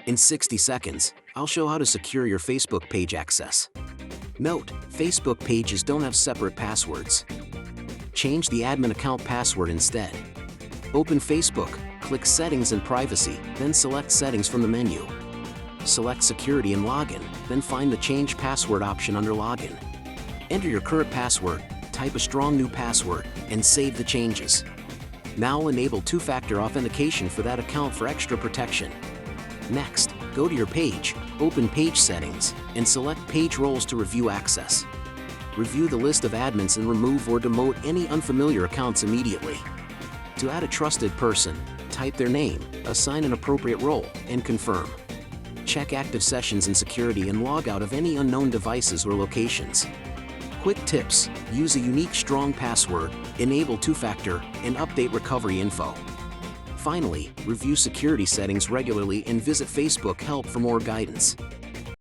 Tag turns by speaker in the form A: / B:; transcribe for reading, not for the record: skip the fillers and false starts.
A: In 60 seconds, I'll show how to secure your Facebook page access. Note, Facebook pages don't have separate passwords. Change the admin account password instead. Open Facebook, click Settings and Privacy, then select Settings from the menu. Select Security and Login, then find the Change Password option under Login. Enter your current password, type a strong new password, and save the changes. Now enable two-factor authentication for that account for extra protection. Next, go to your page, open Page Settings, and select Page Roles to review access. Review the list of admins and remove or demote any unfamiliar accounts immediately. To add a trusted person, type their name, assign an appropriate role, and confirm. Check active sessions and security and log out of any unknown devices or locations. Quick tips: use a unique strong password, enable two-factor, and update recovery info. Finally, review security settings regularly and visit Facebook Help for more guidance.